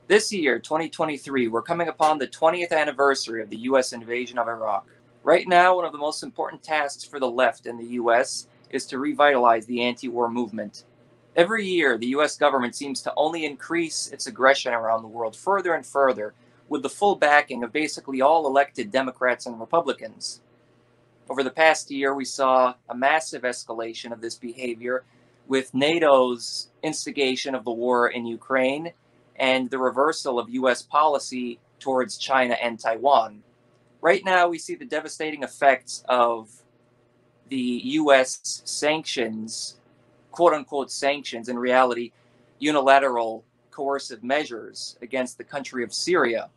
This year, 2023, we're coming upon the 20th anniversary of the U.S. invasion of Iraq. Right now, one of the most important tasks for the left in the U.S. is to revitalize the anti-war movement. Every year, the U.S. government seems to only increase its aggression around the world further and further, with the full backing of basically all elected Democrats and Republicans. Over the past year, we saw a massive escalation of this behavior with NATO's instigation of the war in Ukraine and the reversal of U.S. policy towards China and Taiwan. Right now, we see the devastating effects of the U.S. sanctions, quote-unquote sanctions, in reality, unilateral coercive measures against the country of Syria,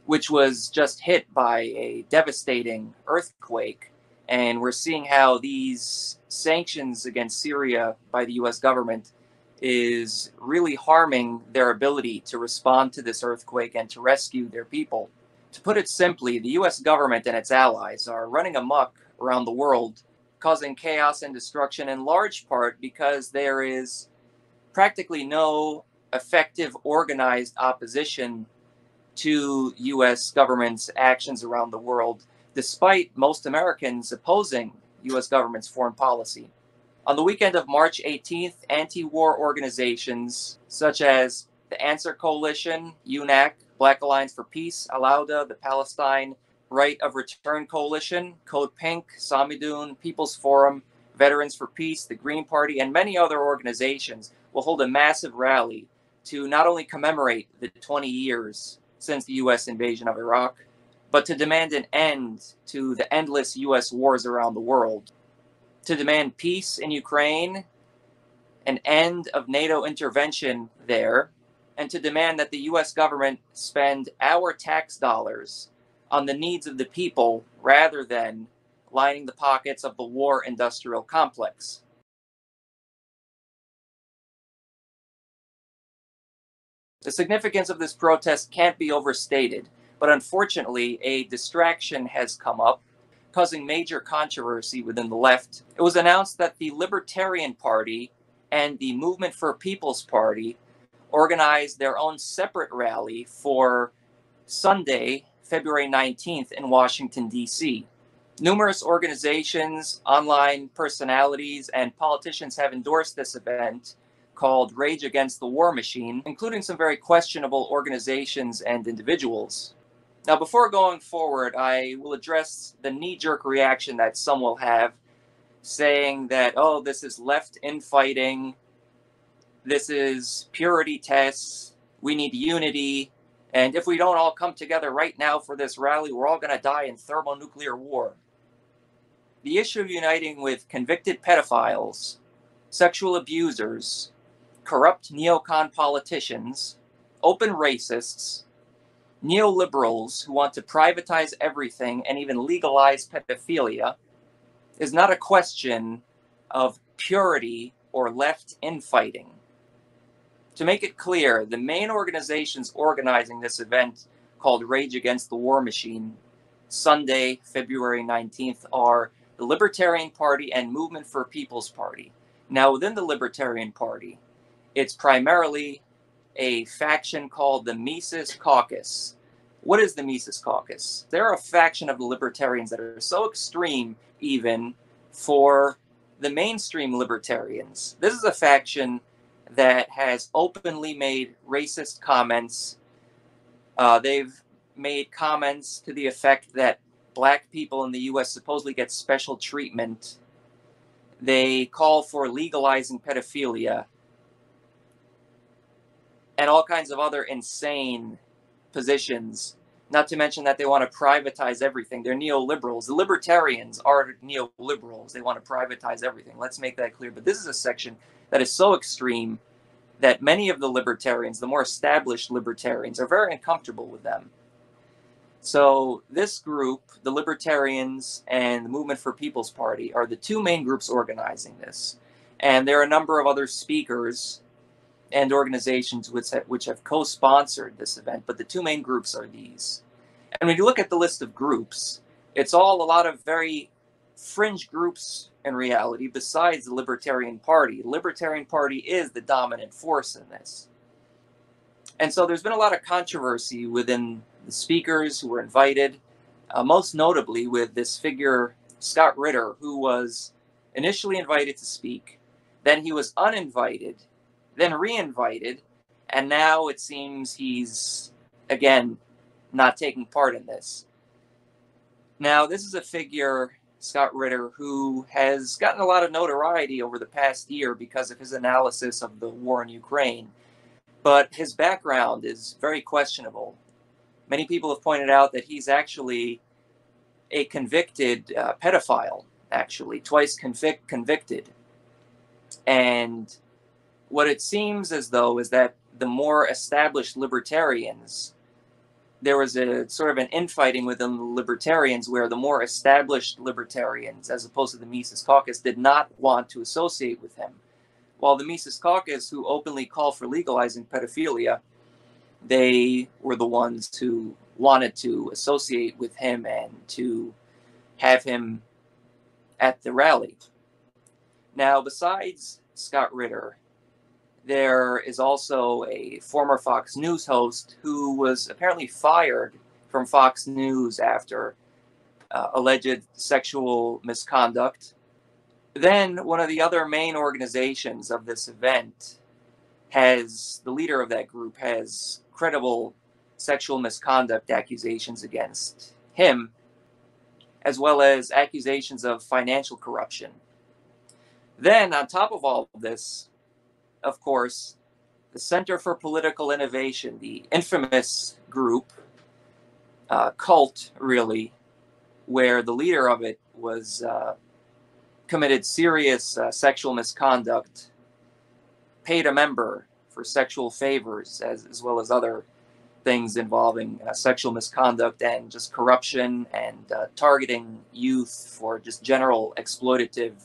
which was just hit by a devastating earthquake. And we're seeing how these sanctions against Syria by the U.S. government is really harming their ability to respond to this earthquake and to rescue their people. To put it simply, the U.S. government and its allies are running amok around the world, causing chaos and destruction in large part because there is practically no effective organized opposition to U.S. government's actions around the world, despite most Americans opposing U.S. government's foreign policy. On the weekend of March 18th, anti-war organizations such as the Answer Coalition, UNAC, Black Alliance for Peace, Alauda, the Palestine Right of Return Coalition, Code Pink, Samidun, People's Forum, Veterans for Peace, the Green Party, and many other organizations will hold a massive rally to not only commemorate the 20 years since the U.S. invasion of Iraq, but to demand an end to the endless U.S. wars around the world, to demand peace in Ukraine, an end of NATO intervention there, and to demand that the U.S. government spend our tax dollars on the needs of the people rather than lining the pockets of the war industrial complex. The significance of this protest can't be overstated, but unfortunately, a distraction has come up, causing major controversy within the left. It was announced that the Libertarian Party and the Movement for People's Party organized their own separate rally for Sunday, February 19th in Washington, D.C. Numerous organizations, online personalities, and politicians have endorsed this event called Rage Against the War Machine, including some very questionable organizations and individuals. Now, before going forward, I will address the knee-jerk reaction that some will have, saying that, oh, this is left infighting, this is purity tests, we need unity, and if we don't all come together right now for this rally, we're all going to die in thermonuclear war. The issue of uniting with convicted pedophiles, sexual abusers, corrupt neocon politicians, open racists, neoliberals who want to privatize everything and even legalize pedophilia is not a question of purity or left infighting. To make it clear, the main organizations organizing this event called Rage Against the War Machine, Sunday, February 19th, are the Libertarian Party and Movement for People's Party. Now, within the Libertarian Party, it's primarily a faction called the Mises Caucus. What is the Mises Caucus? They're a faction of the libertarians that are so extreme, even for the mainstream libertarians. This is a faction that has openly made racist comments. They've made comments to the effect that black people in the U.S. supposedly get special treatment. They call for legalizing pedophilia and all kinds of other insane positions, not to mention that they want to privatize everything. They're neoliberals. The libertarians are neoliberals. They want to privatize everything. Let's make that clear. But this is a section that is so extreme that many of the libertarians, the more established libertarians, are very uncomfortable with them. So this group, the Libertarians and the Movement for People's Party, are the two main groups organizing this. And there are a number of other speakers and organizations which have co-sponsored this event, but the two main groups are these. And when you look at the list of groups, it's all a lot of very fringe groups in reality besides the Libertarian Party. The Libertarian Party is the dominant force in this. And so there's been a lot of controversy within the speakers who were invited, most notably with this figure, Scott Ritter, who was initially invited to speak. Then he was uninvited, then re-invited, and now it seems he's, again, not taking part in this. Now, this is a figure, Scott Ritter, who has gotten a lot of notoriety over the past year because of his analysis of the war in Ukraine. But his background is very questionable. Many people have pointed out that he's actually a convicted pedophile, actually, twice convicted. And what it seems as though is that the more established libertarians, there was a sort of an infighting within the libertarians where the more established libertarians, as opposed to the Mises Caucus, did not want to associate with him. While the Mises Caucus, who openly call for legalizing pedophilia, they were the ones who wanted to associate with him and to have him at the rally. Now, besides Scott Ritter, there is also a former Fox News host who was apparently fired from Fox News after alleged sexual misconduct. Then one of the other main organizations of this event has, the leader of that group has credible sexual misconduct accusations against him, as well as accusations of financial corruption. Then, on top of all of this, of course, the Center for Political Innovation, the infamous group, cult really, where the leader of it was committed serious sexual misconduct, paid a member for sexual favors, as well as other things involving sexual misconduct and just corruption and targeting youth for just general exploitative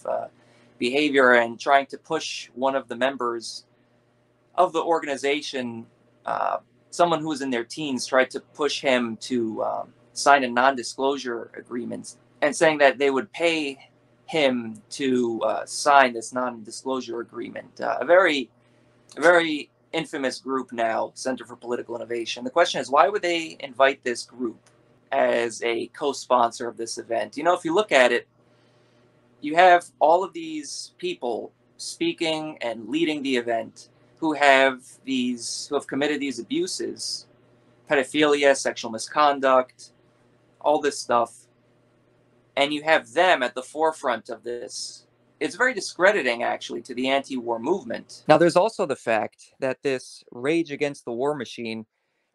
behavior, and trying to push one of the members of the organization, someone who was in their teens, tried to push him to sign a non-disclosure agreement, and saying that they would pay him to sign this non-disclosure agreement. A very infamous group now, Center for Political Innovation. The question is, why would they invite this group as a co-sponsor of this event? You know, if you look at it, you have all of these people speaking and leading the event who have committed these abuses, pedophilia, sexual misconduct, all this stuff, and you have them at the forefront of this. It's very discrediting, actually, to the anti-war movement. Now, there's also the fact that this Rage Against the War machine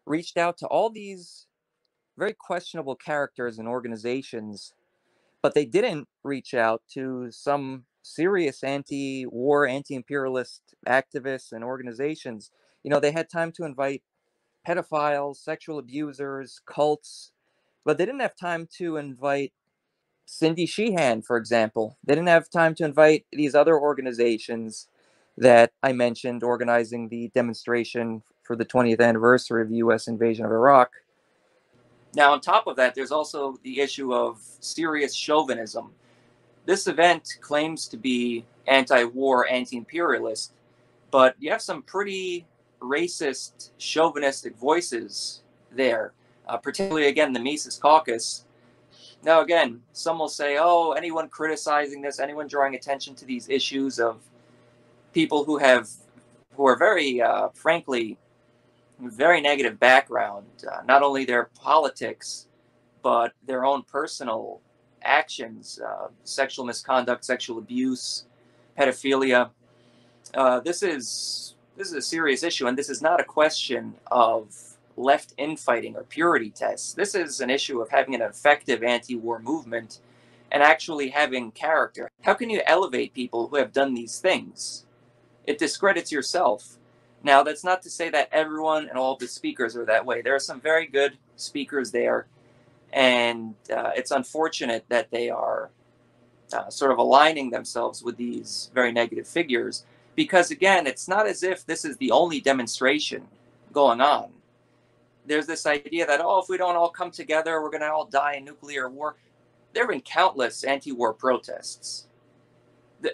reached out to all these very questionable characters and organizations, but they didn't reach out to some serious anti-war, anti-imperialist activists and organizations. You know, they had time to invite pedophiles, sexual abusers, cults, but they didn't have time to invite Cindy Sheehan, for example. They didn't have time to invite these other organizations that I mentioned organizing the demonstration for the 20th anniversary of the U.S. invasion of Iraq. Now, on top of that, there's also the issue of serious chauvinism. This event claims to be anti-war, anti-imperialist, but you have some pretty racist, chauvinistic voices there, particularly, again, the Mises Caucus. Now, again, some will say, oh, anyone criticizing this, anyone drawing attention to these issues of people who are very, frankly, very negative background, not only their politics, but their own personal actions, sexual misconduct, sexual abuse, pedophilia. This is a serious issue, and this is not a question of left infighting or purity tests. This is an issue of having an effective anti-war movement and actually having character. How can you elevate people who have done these things? It discredits yourself. Now, that's not to say that everyone and all of the speakers are that way. There are some very good speakers there, and it's unfortunate that they are sort of aligning themselves with these very negative figures, because, again, it's not as if this is the only demonstration going on. There's this idea that, oh, if we don't all come together, we're going to all die in nuclear war. There have been countless anti-war protests.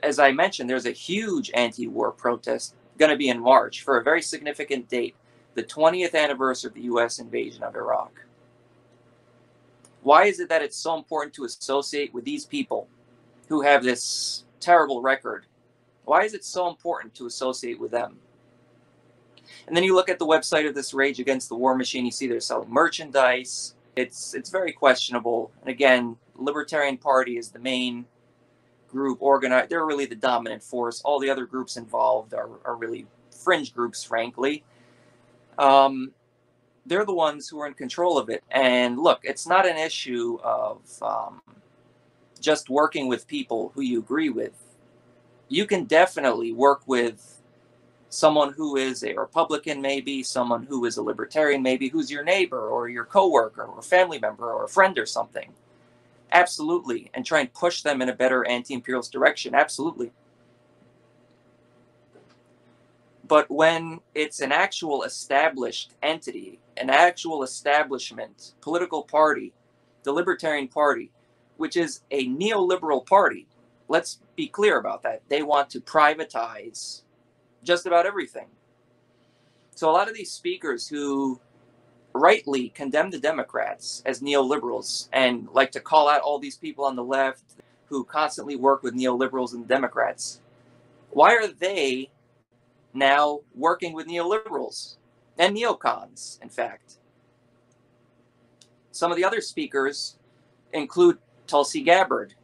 As I mentioned, there's a huge anti-war protest going to be in March for a very significant date, the 20th anniversary of the U.S. invasion of Iraq. Why is it that it's so important to associate with these people who have this terrible record? Why is it so important to associate with them? And then you look at the website of this Rage Against the War Machine, you see they're selling merchandise. It's very questionable. And again, Libertarian Party is the main group organized. They're really the dominant force. All the other groups involved are really fringe groups, frankly. They're the ones who are in control of it. And look, it's not an issue of just working with people who you agree with. You can definitely work with someone who is a Republican, maybe someone who is a Libertarian, maybe who's your neighbor or your coworker or a family member or a friend or something. Absolutely. And try and push them in a better anti-imperialist direction. Absolutely. But when it's an actual established entity, an actual establishment, political party, the Libertarian Party, which is a neoliberal party, let's be clear about that. They want to privatize just about everything. So a lot of these speakers who rightly condemn the Democrats as neoliberals and like to call out all these people on the left who constantly work with neoliberals and Democrats, why are they now working with neoliberals and neocons, in fact? Some of the other speakers include Tulsi Gabbard,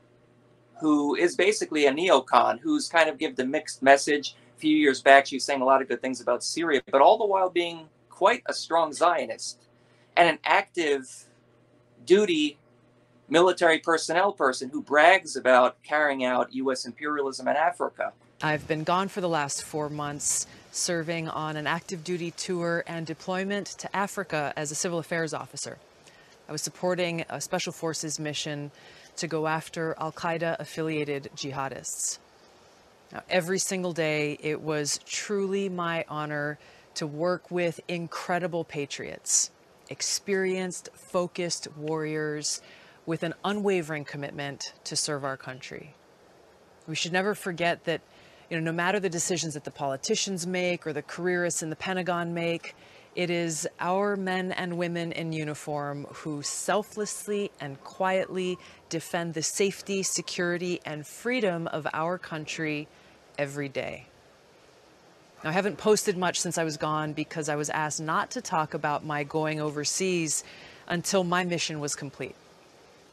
who is basically a neocon, who's kind of given a mixed message. A few years back, she was saying a lot of good things about Syria, but all the while being quite a strong Zionist and an active duty military personnel person who brags about carrying out U.S. imperialism in Africa. I've been gone for the last 4 months, serving on an active duty tour and deployment to Africa as a civil affairs officer. I was supporting a special forces mission to go after al-Qaeda affiliated jihadists. Now, every single day, it was truly my honor to work with incredible patriots, experienced, focused warriors with an unwavering commitment to serve our country. We should never forget that, no matter the decisions that the politicians make or the careerists in the Pentagon make, it is our men and women in uniform who selflessly and quietly defend the safety, security, and freedom of our country every day. Now, I haven't posted much since I was gone because I was asked not to talk about my going overseas until my mission was complete.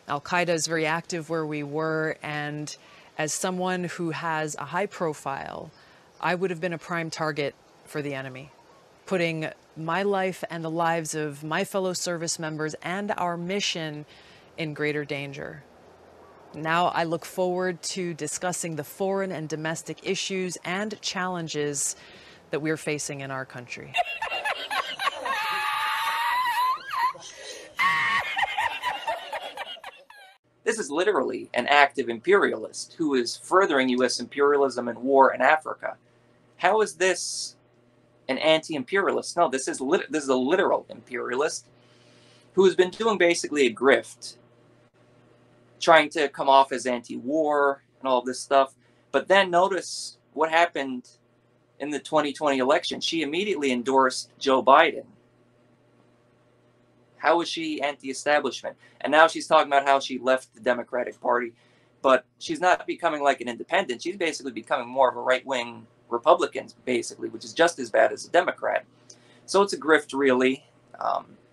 Al-Qaeda is very active where we were, and as someone who has a high profile, I would have been a prime target for the enemy, putting my life and the lives of my fellow service members and our mission in greater danger. Now I look forward to discussing the foreign and domestic issues and challenges that we're facing in our country. This is literally an active imperialist who is furthering U.S. imperialism and war in Africa. How is this an anti-imperialist? No, this is a literal imperialist who has been doing basically a grift, trying to come off as anti-war and all this stuff. But then notice what happened in the 2020 election. She immediately endorsed Joe Biden. How was she anti-establishment? And now she's talking about how she left the Democratic Party. But she's not becoming like an independent. She's basically becoming more of a right-wing Republican, basically, which is just as bad as a Democrat. So it's a grift, really.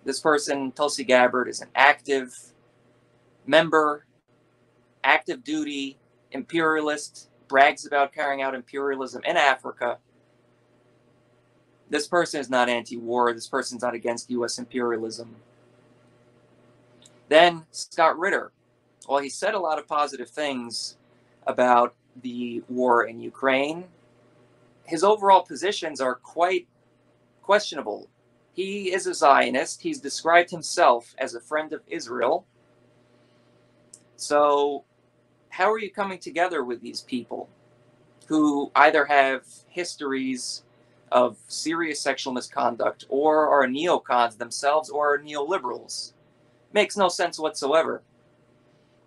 This person, Tulsi Gabbard, is an active member, active duty, imperialist, brags about carrying out imperialism in Africa. This person is not anti-war. This person's not against U.S. imperialism. Then Scott Ritter. Well, he said a lot of positive things about the war in Ukraine. His overall positions are quite questionable. He is a Zionist. He's described himself as a friend of Israel. So how are you coming together with these people who either have histories of serious sexual misconduct or are neocons themselves or are neoliberals? Makes no sense whatsoever.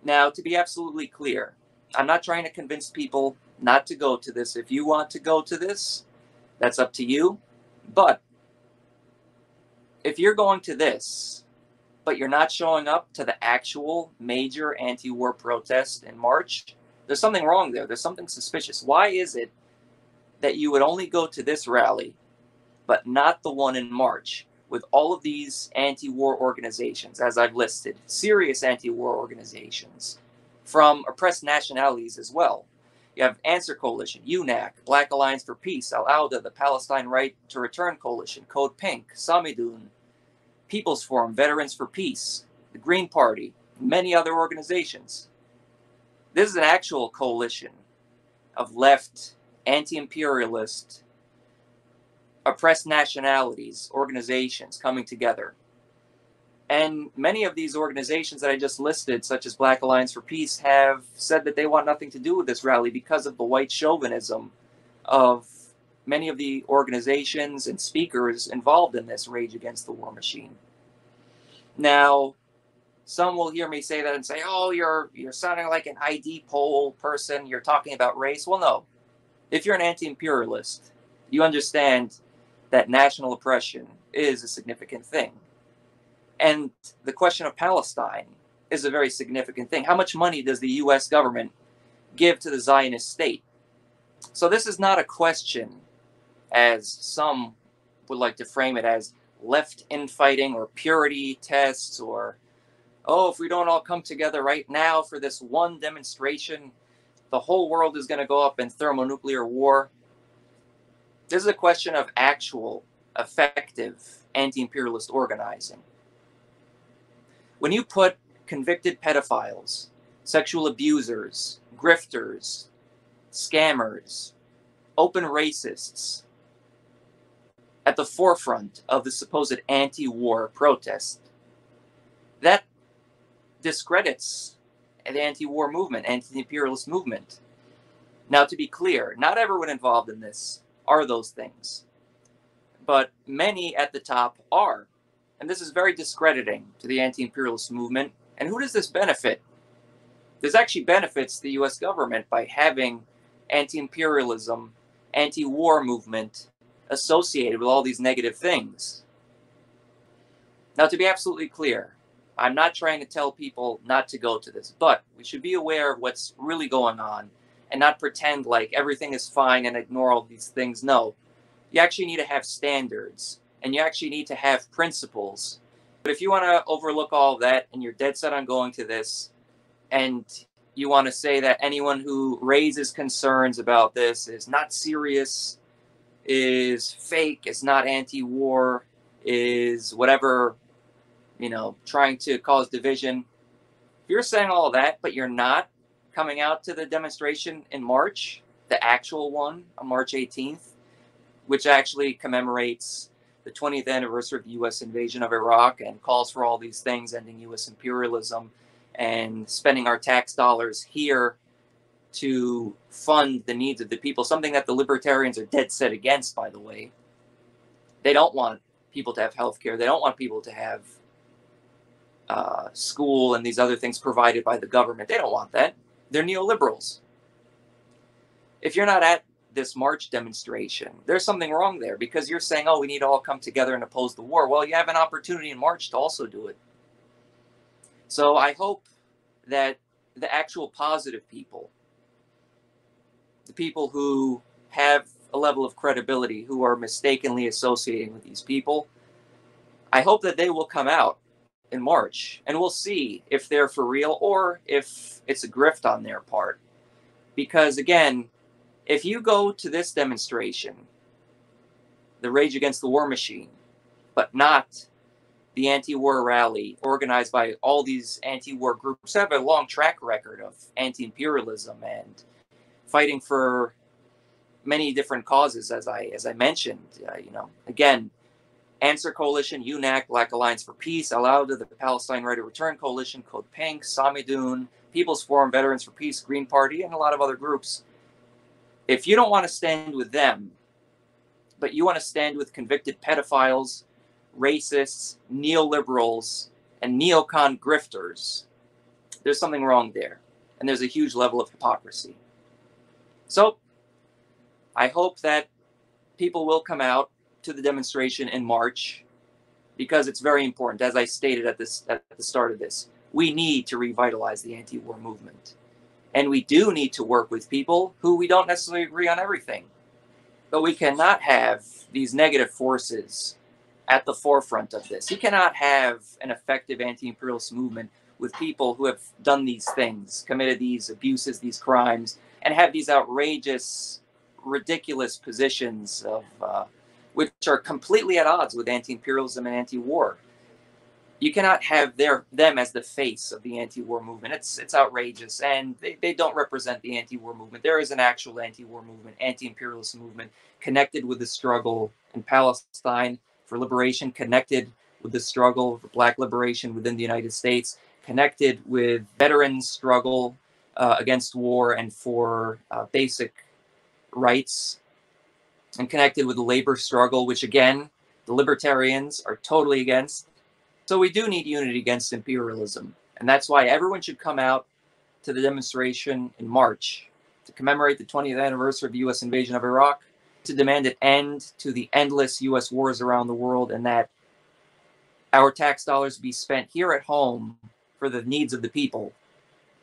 Now, to be absolutely clear, I'm not trying to convince people not to go to this. If you want to go to this, that's up to you. But if you're going to this, but you're not showing up to the actual major anti-war protest in March, there's something wrong there. There's something suspicious. Why is it that you would only go to this rally, but not the one in March, with all of these anti-war organizations, as I've listed, serious anti-war organizations, from oppressed nationalities as well? You have Answer Coalition, UNAC, Black Alliance for Peace, Al-Auda, the Palestine Right to Return Coalition, Code Pink, Samidun, People's Forum, Veterans for Peace, the Green Party, many other organizations. This is an actual coalition of left, anti-imperialist, oppressed nationalities, organizations coming together. And many of these organizations that I just listed, such as Black Alliance for Peace, have said that they want nothing to do with this rally because of the white chauvinism of many of the organizations and speakers involved in this rage against the war machine. Now, some will hear me say that and say, oh, you're sounding like an ID poll person, you're talking about race. Well, no. If you're an anti-imperialist, you understand that national oppression is a significant thing. And the question of Palestine is a very significant thing. How much money does the US government give to the Zionist state? So this is not a question, as some would like to frame it, as left infighting or purity tests, or, oh, if we don't all come together right now for this one demonstration, the whole world is going to go up in thermonuclear war. This is a question of actual, effective anti-imperialist organizing. When you put convicted pedophiles, sexual abusers, grifters, scammers, open racists at the forefront of the supposed anti-war protest, that discredits the anti-war movement, anti-imperialist movement. Now, to be clear, not everyone involved in this are those things, but many at the top are. And this is very discrediting to the anti-imperialist movement. And who does this benefit? This actually benefits the US government by having anti-imperialism, anti-war movement associated with all these negative things. Now, to be absolutely clear, I'm not trying to tell people not to go to this, but we should be aware of what's really going on and not pretend like everything is fine and ignore all these things. No, you actually need to have standards, and you actually need to have principles. But if you want to overlook all of that and you're dead set on going to this, and you want to say that anyone who raises concerns about this is not serious, is fake, is not anti-war, is whatever, trying to cause division. If you're saying all of that, but you're not coming out to the demonstration in March, the actual one on March 18th, which actually commemorates the 20th anniversary of the U.S. invasion of Iraq and calls for all these things, ending U.S. imperialism and spending our tax dollars here to fund the needs of the people, something that the libertarians are dead set against, by the way. They don't want people to have health care. They don't want people to have school and these other things provided by the government. They don't want that. They're neoliberals. If you're not at this March demonstration, there's something wrong there, because you're saying, oh, we need to all come together and oppose the war. Well, you have an opportunity in March to also do it. So I hope that the actual positive people, the people who have a level of credibility, who are mistakenly associating with these people, I hope that they will come out in March, and we'll see if they're for real or if it's a grift on their part. Because again, if you go to this demonstration, the Rage Against the War Machine, but not the anti-war rally organized by all these anti-war groups that have a long track record of anti-imperialism and fighting for many different causes, as I mentioned, again, Answer Coalition, UNAC, Black Alliance for Peace, Al-Auda, the Palestine Right to Return Coalition, Code Pink, Samidun, People's Forum, Veterans for Peace, Green Party, and a lot of other groups. If you don't want to stand with them, but you want to stand with convicted pedophiles, racists, neoliberals, and neocon grifters, there's something wrong there. And there's a huge level of hypocrisy. So I hope that people will come out to the demonstration in March, because it's very important. As I stated at the start of this, we need to revitalize the anti-war movement. And we do need to work with people who we don't necessarily agree on everything. But we cannot have these negative forces at the forefront of this. You cannot have an effective anti-imperialist movement with people who have done these things, committed these abuses, these crimes, and have these outrageous, ridiculous positions of which are completely at odds with anti-imperialism and anti-war. You cannot have them as the face of the anti-war movement. It's outrageous, and they don't represent the anti-war movement. There is an actual anti-war movement, anti-imperialist movement, connected with the struggle in Palestine for liberation, connected with the struggle for Black liberation within the United States, connected with veterans' struggle against war and for basic rights, and connected with the labor struggle, which again, the libertarians are totally against. So we do need unity against imperialism. And that's why everyone should come out to the demonstration in March to commemorate the 20th anniversary of the U.S. invasion of Iraq, to demand an end to the endless U.S. wars around the world, and that our tax dollars be spent here at home for the needs of the people.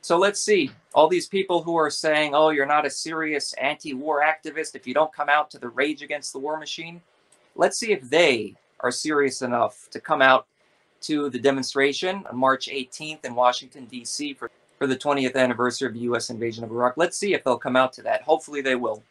So let's see. All these people who are saying, oh, you're not a serious anti-war activist if you don't come out to the rage against the war machine. Let's see if they are serious enough to come out to the demonstration on March 18th in Washington, D.C. for the 20th anniversary of the U.S. invasion of Iraq. Let's see if they'll come out to that. Hopefully they will.